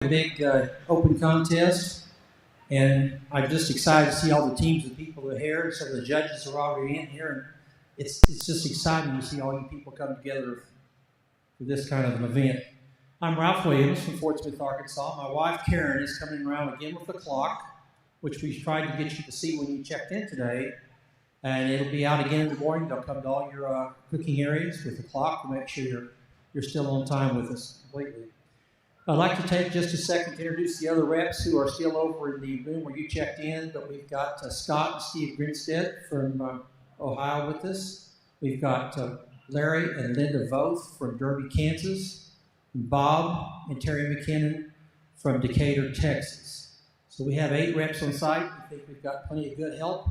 A big open contest, and I'm just excited to see all the teams of people that are here. Some of the judges are already in here, and it's just exciting to see all you people come together for this kind of an event. I'm Ralph Williams from Fort Smith, Arkansas. My wife Karen is coming around again with the clock, which we tried to get you to see when you checked in today, and it'll be out again in the morning. They'll come to all your cooking areas with the clock to make sure you're still on time with us completely. I'd like to take just a second to introduce the other reps who are still over in the room where you checked in, but we've got Scott and Steve Grinstead from Ohio with us. We've got Larry and Linda Voth from Derby, Kansas, and Bob and Terry McKinnon from Decatur, Texas. So we have 8 reps on site. I think we've got plenty of good help.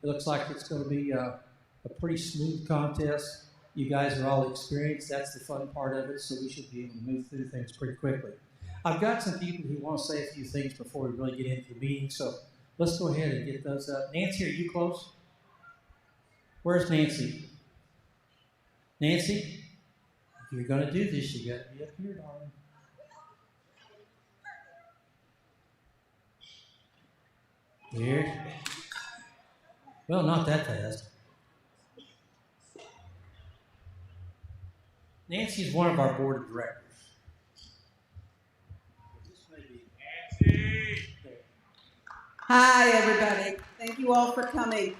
It looks like it's going to be a pretty smooth contest. You guys are all experienced. That's the fun part of it, so we should be able to move through things pretty quickly. I've got some people who want to say a few things before we really get into the meeting, so let's go ahead and get those up. Nancy, are you close? Where's Nancy? Nancy, if you're going to do this, you got to be up here, darling. Here. Well, not that fast. Nancy is one of our board of directors. Hi, everybody. Thank you all for coming.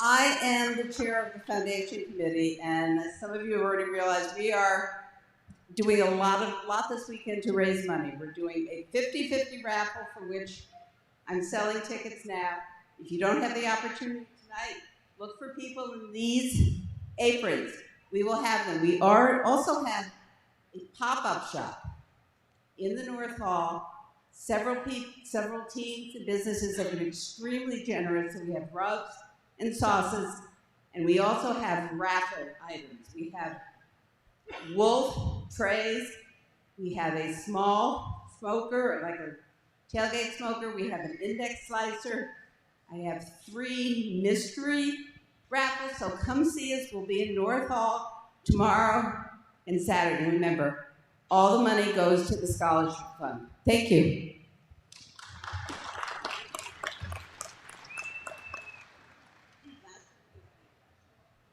I am the chair of the foundation committee, and as some of you have already realized, we are doing a lot this weekend to raise money. We're doing a 50-50 raffle for which I'm selling tickets now. If you don't have the opportunity tonight, look for people in these aprons. We will have them. We also have a pop-up shop in the North Hall. Several teams and businesses have been extremely generous. So we have rubs and sauces, and we also have raffle items. We have wolf trays. We have a small smoker, like a tailgate smoker. We have an index slicer. I have 3 mystery raffles, so come see us. We'll be in North Hall tomorrow and Saturday. Remember, all the money goes to the scholarship fund. Thank you.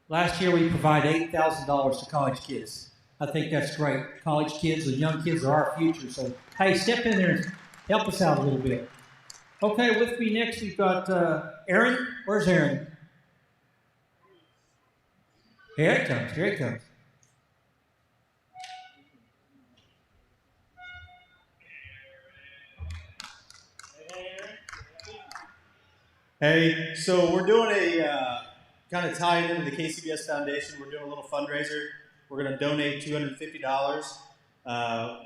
Last year we provided $8,000 to college kids. I think that's great. College kids and young kids are our future. So, hey, step in there and help us out a little bit. Okay, with me next we've got Aaron. Where's Aaron? Here it comes. Here it comes. Hey, so we're doing a kind of tied into the KCBS Foundation. We're doing a little fundraiser. We're going to donate $250.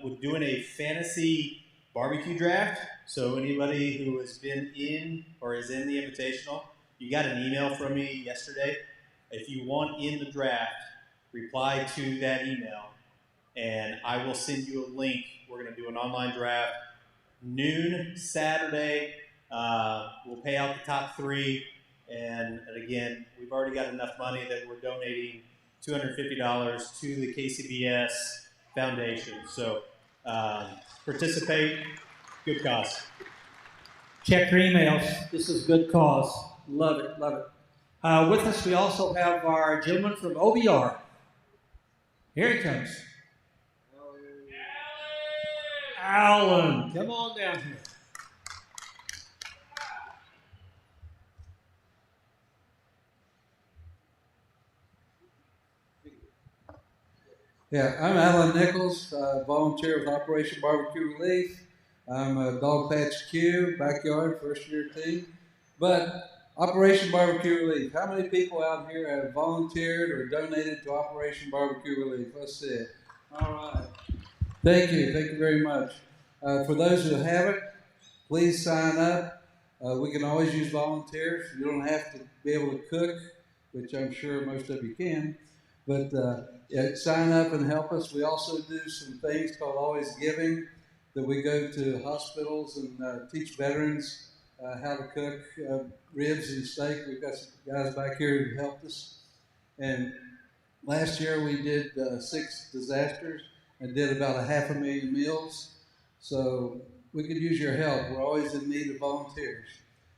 We're doing a fantasy barbecue draft. So anybody who has been in or is in the invitational, you got an email from me yesterday. If you want in the draft, reply to that email, and I will send you a link. We're going to do an online draft, noon Saturday. We'll pay out the top 3, and again, we've already got enough money that we're donating $250 to the KCBS Foundation. So participate, good cause. Check your emails. This is good cause. Love it, love it. With us, we also have our gentleman from OBR. Here he comes. Alan, come on down here. Yeah, I'm Alan Nichols, volunteer with Operation Barbecue Relief. I'm a Dog Patch Q, backyard, first year team. But Operation Barbecue Relief, how many people out here have volunteered or donated to Operation Barbecue Relief? Let's see it. All right. Thank you very much. For those who haven't, please sign up. We can always use volunteers. You don't have to be able to cook, which I'm sure most of you can. But sign up and help us. We also do some things called Always Giving, that we go to hospitals and teach veterans how to cook ribs and steak. We've got some guys back here who helped us. And last year we did 6 disasters and did about 500,000 meals. So we could use your help. We're always in need of volunteers.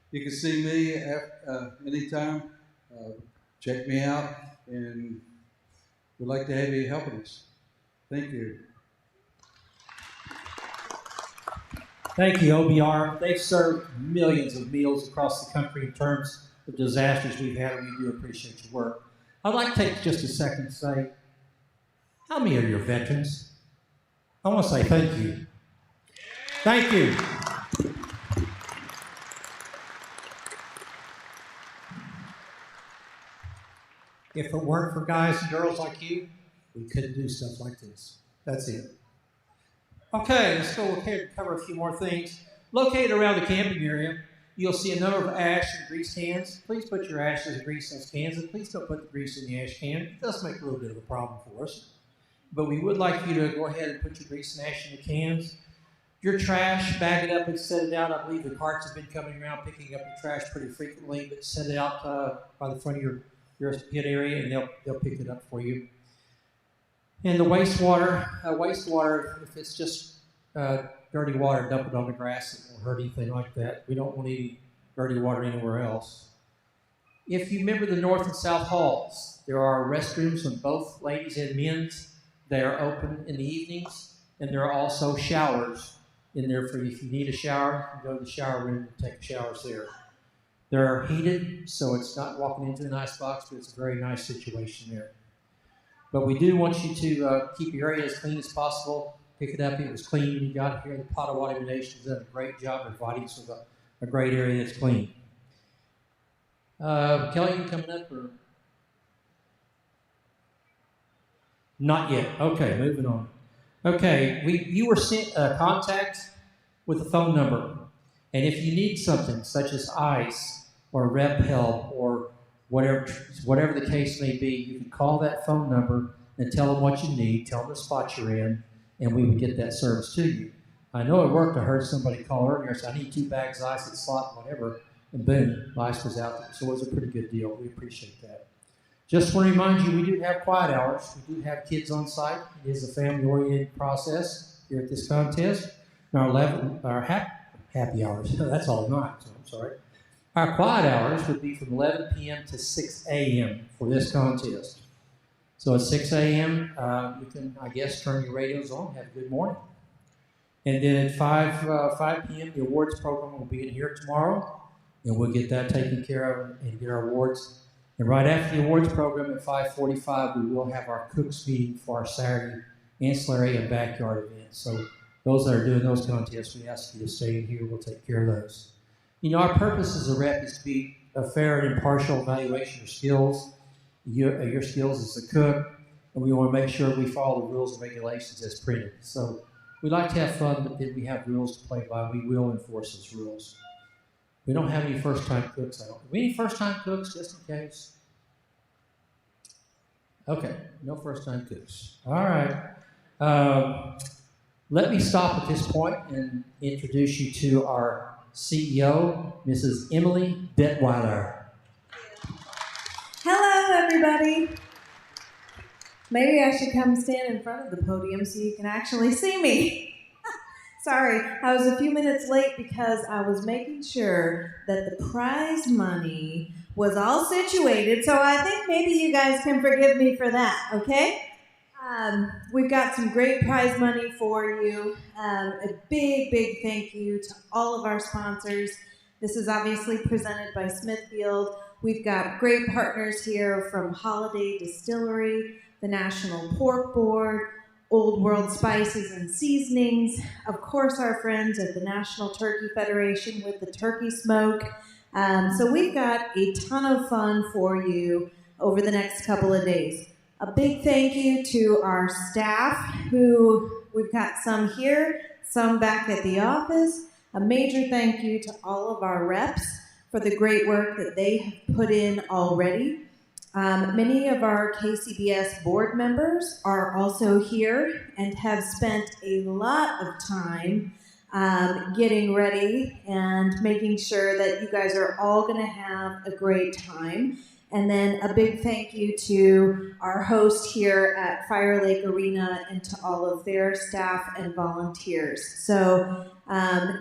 You can see me anytime. Check me out, and we'd like to have you helping us. Thank you. Thank you, OBR. They've served millions of meals across the country in terms of disasters we've had, and we do appreciate your work. I'd like to take just a second to say, how many of you are veterans? I want to say thank you. Thank you. If it weren't for guys and girls like you, we couldn't do stuff like this. That's it. Okay, let's go ahead and cover a few more things. Located around the camping area, you'll see a number of ash and grease cans. Please put your ashes and grease in those cans, and please don't put the grease in the ash can. It does make a little bit of a problem for us. But we would like you to go ahead and put your grease and ash in the cans. Your trash, bag it up and set it out. I believe the carts have been coming around picking up your trash pretty frequently, but set it out by the front of your pit area, and they'll pick it up for you. And the wastewater, if it's just dirty water, dump it on the grass. It won't hurt anything like that. We don't want any dirty water anywhere else. If you remember the north and south halls, there are restrooms on both ladies and men's. They are open in the evenings, and there are also showers in there for you. If you need a shower, you can go to the shower room and take showers there. They're heated, so it's not walking into an ice box, but it's a very nice situation there. But we do want you to keep your area as clean as possible. Pick it up. It was clean when you got here. The Potawatomi Nation has done a great job providing us with a great area that's clean. Kelly, you coming up or? Not yet. Okay, moving on. Okay, you were sent a contact with a phone number. And if you need something such as ice or rep help or whatever the case may be, you can call that phone number and tell them what you need, tell them the spot you're in, and we would get that service to you. I know at work I heard somebody call earlier and say, I need 2 bags of ice at slot, whatever, and boom, the ice was out there. So it was a pretty good deal. We appreciate that. Just want to remind you, we do have quiet hours. We do have kids on site. It is a family-oriented process here at this contest. Our happy hours, that's all night, so I'm sorry. Our quiet hours would be from 11 p.m. to 6 a.m. for this contest. So at 6 a.m., you can, I guess, turn your radios on, have a good morning. And then at 5 p.m., the awards program will be in here tomorrow, and we'll get that taken care of and get our awards. And right after the awards program at 5:45, we will have our cooks meeting for our Saturday ancillary and backyard event. So those that are doing those contests, we ask you to stay in here. We'll take care of those. You know, our purpose as a rep is to be a fair and impartial evaluation of skills. Your skills as a cook, and we want to make sure we follow the rules and regulations as printed. So we like to have fun, but then we have rules to play by. We will enforce those rules. We don't have any first-time cooks. Do we need first-time cooks, just in case? Okay, no first-time cooks. All right. Let me stop at this point and introduce you to our CEO, Mrs. Emily Detweiler. Hello, everybody. Maybe I should come stand in front of the podium so you can actually see me. Sorry, I was a few minutes late because I was making sure that the prize money was all situated, so I think maybe you guys can forgive me for that, okay? We've got some great prize money for you. A big, big thank you to all of our sponsors. This is obviously presented by Smithfield. We've got great partners here from Holiday Distillery, the National Pork Board, Old World Spices and Seasonings, of course our friends at the National Turkey Federation with the Turkey Smoke. So we've got a ton of fun for you over the next couple of days. A big thank you to our staff, who we've got some here, some back at the office. A major thank you to all of our reps for the great work that they have put in already. Many of our KCBS board members are also here and have spent a lot of time getting ready and making sure that you guys are all going to have a great time. And then a big thank you to our host here at Fire Lake Arena and to all of their staff and volunteers. So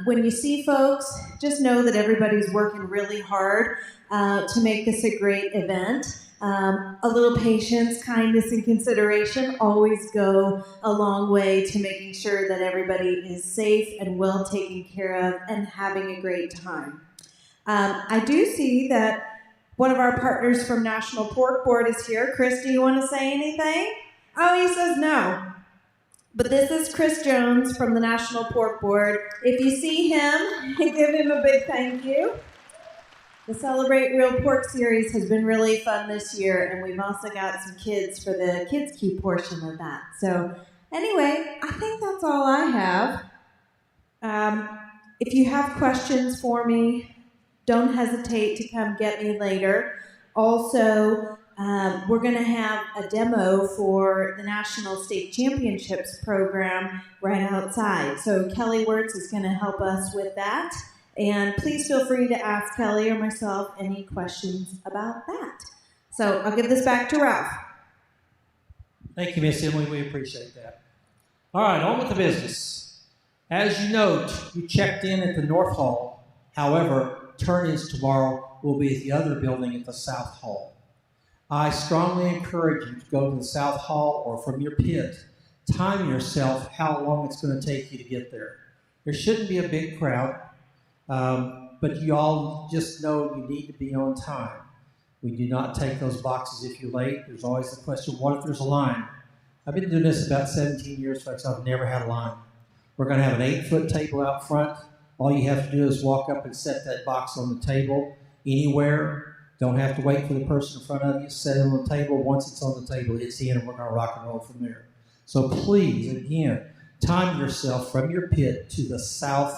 when you see folks, just know that everybody's working really hard to make this a great event. A little patience, kindness, and consideration always go a long way to making sure that everybody is safe and well taken care of and having a great time. I do see that one of our partners from National Pork Board is here. Chris, do you want to say anything? Oh, he says no. But this is Chris Jones from the National Pork Board. If you see him, give him a big thank you. The Celebrate Real Pork series has been really fun this year, and we've also got some kids for the Kids Key portion of that. So anyway, I think that's all I have. If you have questions for me, don't hesitate to come get me later. Also, we're going to have a demo for the National State Championships program right outside. So Kelly Wirtz is going to help us with that. And please feel free to ask Kelly or myself any questions about that. So I'll give this back to Ralph. Thank you, Miss Emily. We appreciate that. All right, on with the business. As you note, you checked in at the North Hall. However, turn-ins tomorrow will be at the other building at the South Hall. I strongly encourage you to go to the South Hall or from your pit. Time yourself how long it's going to take you to get there. There shouldn't be a big crowd. But you all just know you need to be on time. We do not take those boxes if you're late. There's always the question, what if there's a line? I've been doing this about 17 years, folks. I've never had a line. We're going to have an 8-foot table out front. All you have to do is walk up and set that box on the table anywhere. Don't have to wait for the person in front of you. Set it on the table. Once it's on the table, it's in, and we're going to rock and roll from there. So please, again, time yourself from your pit to the South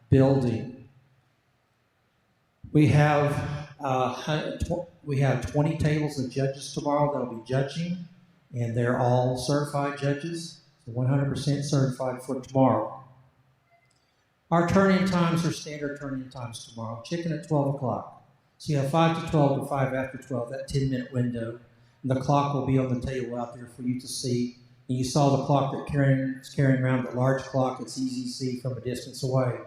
building. We have 20 tables of judges tomorrow that will be judging, and they're all certified judges, so 100% certified for tomorrow. Our turn-in times are standard turn-in times tomorrow. Chicken at 12 o'clock. So you have 5 to 12 to 5 after 12, that 10-minute window. And the clock will be on the table out there for you to see. And you saw the clock that is carrying around, the large clock. It's easy to see from a distance away.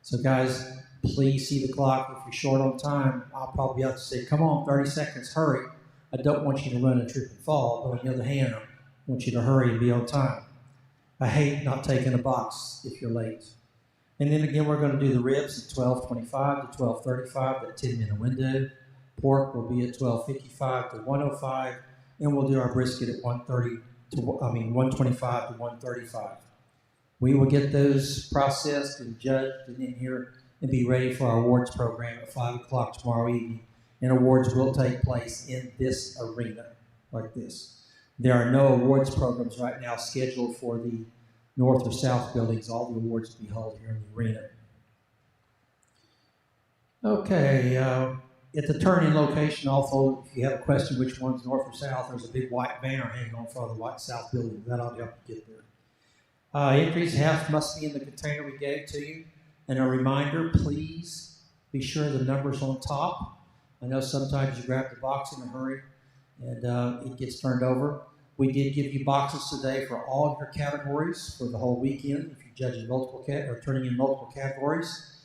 So guys, please see the clock. If you're short on time, I'll probably have to say, come on, 30 seconds, hurry. I don't want you to run and trip and fall, but on the other hand, I want you to hurry and be on time. I hate not taking a box if you're late. And then again, we're going to do the ribs at 12:25 to 12:35, that 10-minute window. Pork will be at 12:55 to 1:05, and we'll do our brisket at 1:25 to 1:35. We will get those processed and judged and in here and be ready for our awards program at 5 o'clock tomorrow evening. And awards will take place in this arena, like this. There are no awards programs right now scheduled for the north or south buildings. All the awards will be held here in the arena. Okay, at the turn-in location, also, if you have a question which one's north or south, there's a big white banner hanging on front of the white south building. That'll help you get there. Entries must be in the container we gave to you. And a reminder, please be sure the number's on top. I know sometimes you grab the box in a hurry and it gets turned over. We did give you boxes today for all of your categories for the whole weekend. If you're judging multiple or turning in multiple categories,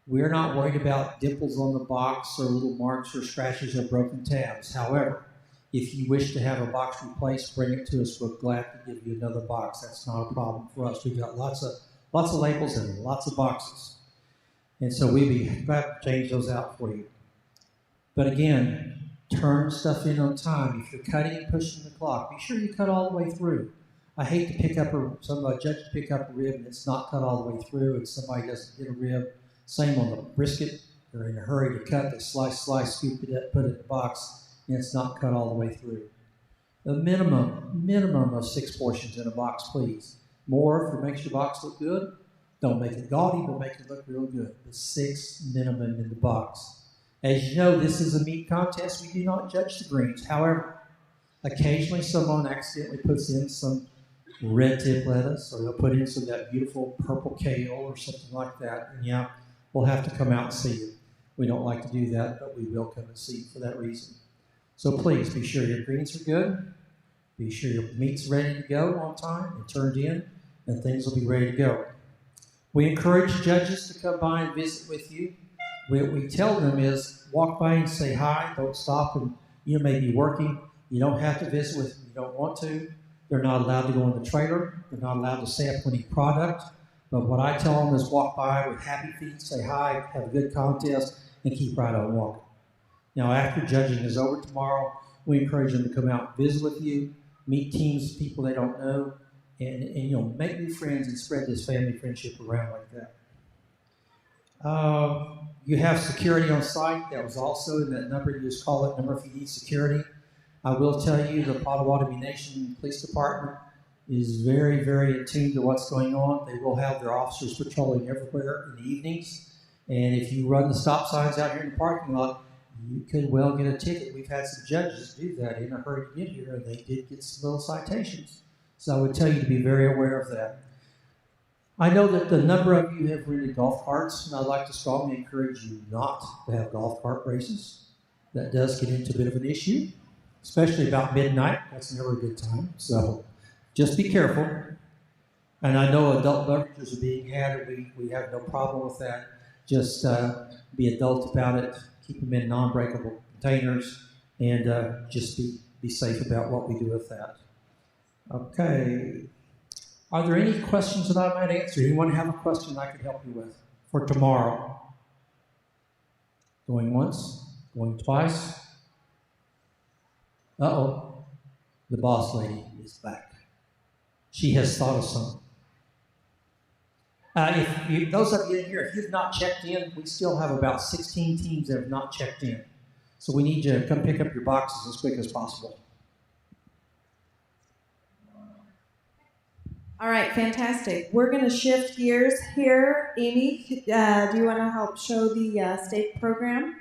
we're not worried about dimples on the box or little marks or scratches or broken tabs. However, if you wish to have a box replaced, bring it to us. We're glad to give you another box. That's not a problem for us. We've got lots of labels and lots of boxes. And so we'd be glad to change those out for you. But again, turn stuff in on time. If you're cutting and pushing the clock, be sure you cut all the way through. I hate to pick up a judge to pick up a rib and it's not cut all the way through and somebody doesn't get a rib. Same on the brisket. They're in a hurry to cut. They slice, scoop it up, put it in the box, and it's not cut all the way through. A minimum of 6 portions in a box, please. More if it makes your box look good. Don't make it gaudy, but make it look real good. The 6 minimum in the box. As you know, this is a meat contest. We do not judge the greens. However, occasionally someone accidentally puts in some red tip lettuce, or they'll put in some of that beautiful purple kale or something like that. And yeah, we'll have to come out and see you. We don't like to do that, but we will come and see you for that reason. So please be sure your greens are good. Be sure your meat's ready to go on time and turned in, and things will be ready to go. We encourage judges to come by and visit with you. What we tell them is walk by and say hi. Don't stop, and you may be working. You don't have to visit with them. You don't want to. They're not allowed to go in the trailer. They're not allowed to sample any product. But what I tell them is walk by with happy feet, say hi, have a good contest, and keep right on walking. Now, after judging is over tomorrow, we encourage them to come out and visit with you, meet teams, people they don't know, and make new friends and spread this family friendship around like that. You have security on site. That was also in that number. You just call that number if you need security. I will tell you the Potawatomi Nation Police Department is very, very attuned to what's going on. They will have their officers patrolling everywhere in the evenings. And if you run the stop signs out here in the parking lot, you could well get a ticket. We've had some judges do that in a hurry to get here, and they did get some little citations. So I would tell you to be very aware of that. I know that the number of you have rented golf carts, and I'd like to strongly encourage you not to have golf cart races. That does get into a bit of an issue, especially about midnight. That's never a good time. So just be careful. And I know adult beverages are being had, and we have no problem with that. Just be adult about it. Keep them in non-breakable containers, and just be safe about what we do with that. Okay. Are there any questions that I might answer? Anyone have a question I could help you with for tomorrow? Going once? Going twice? Uh-oh. The boss lady is back. She has thought of something. Those of you in here, if you've not checked in, we still have about 16 teams that have not checked in. So we need you to come pick up your boxes as quick as possible. All right, fantastic. We're going to shift gears here. Amy, do you want to help show the state program?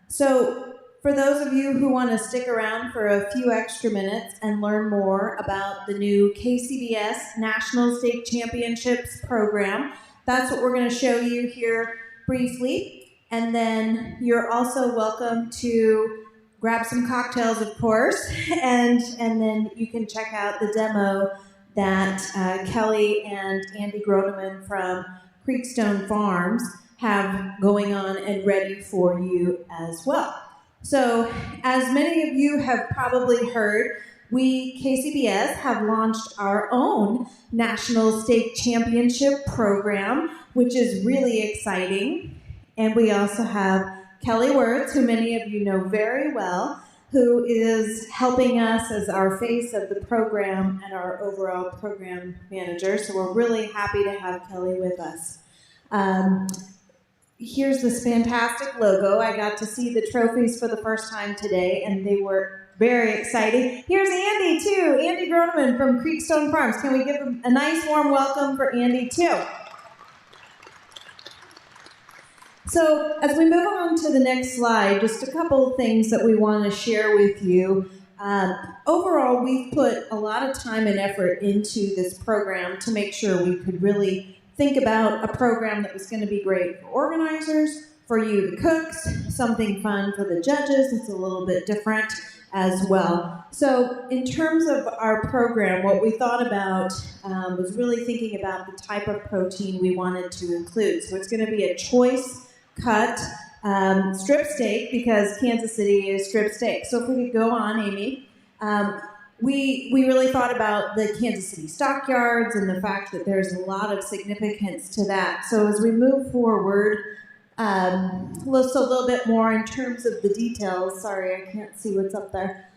So for those of you who want to stick around for a few extra minutes and learn more about the new KCBS National State Championships program, that's what we're going to show you here briefly. And then you're also welcome to grab some cocktails, of course, and then you can check out the demo that Kelly and Andy Groneman from Creekstone Farms have going on and ready for you as well. So, as many of you have probably heard, we, KCBS, have launched our own National State Championship program, which is really exciting. And we also have Kelly Wirtz, who many of you know very well, who is helping us as our face of the program and our overall program manager. So we're really happy to have Kelly with us. Here's this fantastic logo. I got to see the trophies for the first time today, and they were very exciting. Here's Andy, too. Andy Groneman from Creekstone Farms. Can we give him a nice warm welcome for Andy, too? So as we move on to the next slide, just a couple of things that we want to share with you. Overall, we've put a lot of time and effort into this program to make sure we could really think about a program that was going to be great for organizers, for you, the cooks, something fun for the judges. It's a little bit different as well. So in terms of our program, what we thought about was really thinking about the type of protein we wanted to include. So it's going to be a choice cut strip steak, because Kansas City is strip steak. So if we could go on, Amy. We really thought about the Kansas City stockyards and the fact that there's a lot of significance to that. So as we move forward, just a little bit more in terms of the details. Sorry, I can't see what's up there.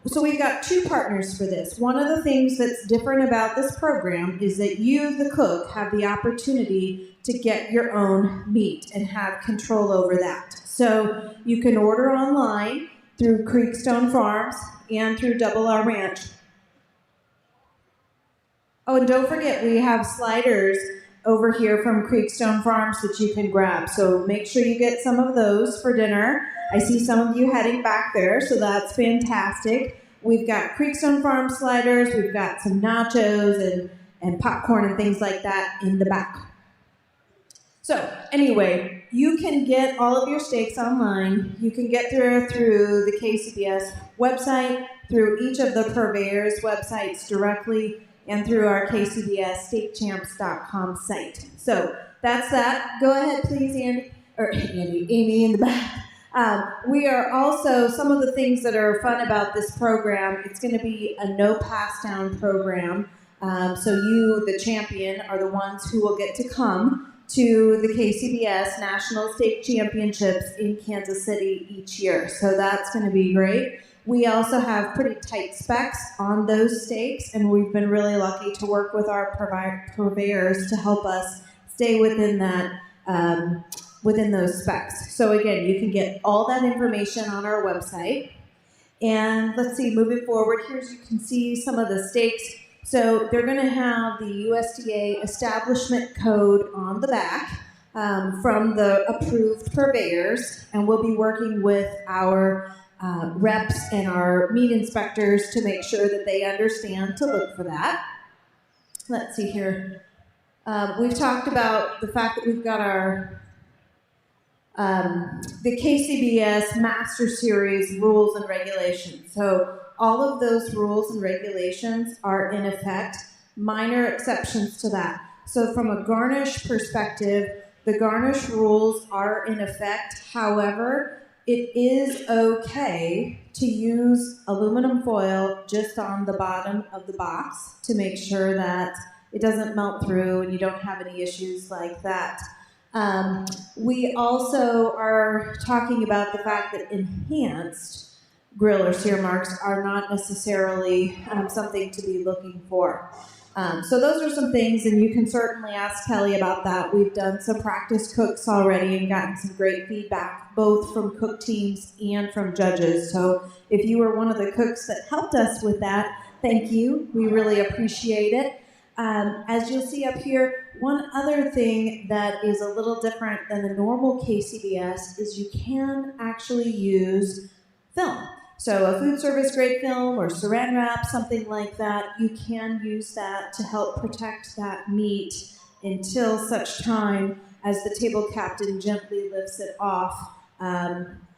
So we've got two partners for this. One of the things that's different about this program is that you, the cook, have the opportunity to get your own meat and have control over that. So you can order online through Creekstone Farms and through Double R Ranch. Oh, and don't forget, we have sliders over here from Creekstone Farms that you can grab. So make sure you get some of those for dinner. I see some of you heading back there, so that's fantastic. We've got Creekstone Farm sliders, we've got some nachos and popcorn and things like that in the back. So anyway, You can get all of your steaks online. You can get through the KCBS website, through each of the purveyors' websites directly, and through our KCBSSteakChamps.com site. So that's that. Go ahead, please, Amy in the back. We are also, some of the things that are fun about this program, it's going to be a no pass down program. So you, the champion, are the ones who will get to come to the KCBS National Steak Championships in Kansas City each year. So that's going to be great. We also have pretty tight specs on those steaks, and we've been really lucky to work with our purveyors to help us stay within that, within those specs. So again, you can get all that information on our website. And let's see, moving forward, here you can see some of the steaks. So they're going to have the USDA establishment code on the back from the approved purveyors, and we'll be working with our reps and our meat inspectors to make sure that they understand to look for that. Let's see here. We've talked about the fact that we've got our the KCBS Master Series rules and regulations. So all of those rules and regulations are in effect, minor exceptions to that. So from a garnish perspective, the garnish rules are in effect. However, it is okay to use aluminum foil just on the bottom of the box to make sure that it doesn't melt through and you don't have any issues like that. We also are talking about the fact that enhanced grill or sear marks are not necessarily something to be looking for. So those are some things, and you can certainly ask Kelly about that. We've done some practice cooks already and gotten some great feedback, both from cook teams and from judges. So if you were one of the cooks that helped us with that, thank you. We really appreciate it. As you'll see up here, one other thing that is a little different than the normal KCBS is you can actually use film. So a food service grade film or saran wrap, something like that, you can use that to help protect that meat until such time as the table captain gently lifts it off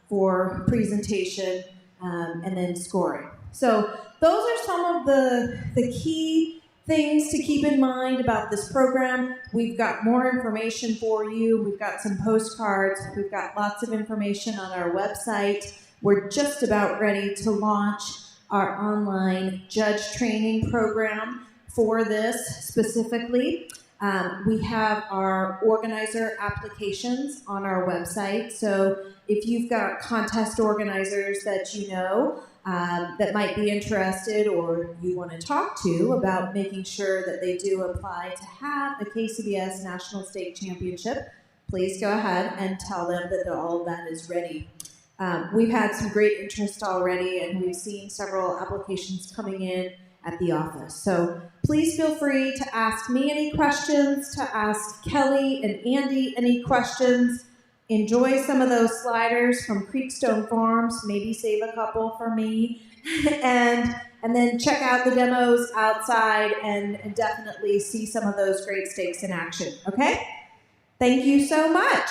for presentation and then scoring. So those are some of the key things to keep in mind about this program. We've got more information for you. We've got some postcards. We've got lots of information on our website. We're just about ready to launch our online judge training program for this specifically. We have our organizer applications on our website. So if you've got contest organizers that you know that might be interested or you want to talk to about making sure that they do apply to have a KCBS National Steak Championship, please go ahead and tell them that all of that is ready. We've had some great interest already, and we've seen several applications coming in at the office. So please feel free to ask me any questions, to ask Kelly and Andy any questions. Enjoy some of those sliders from Creekstone Farms. Maybe save a couple for me. and then check out the demos outside and definitely see some of those great steaks in action. Okay? Thank you so much.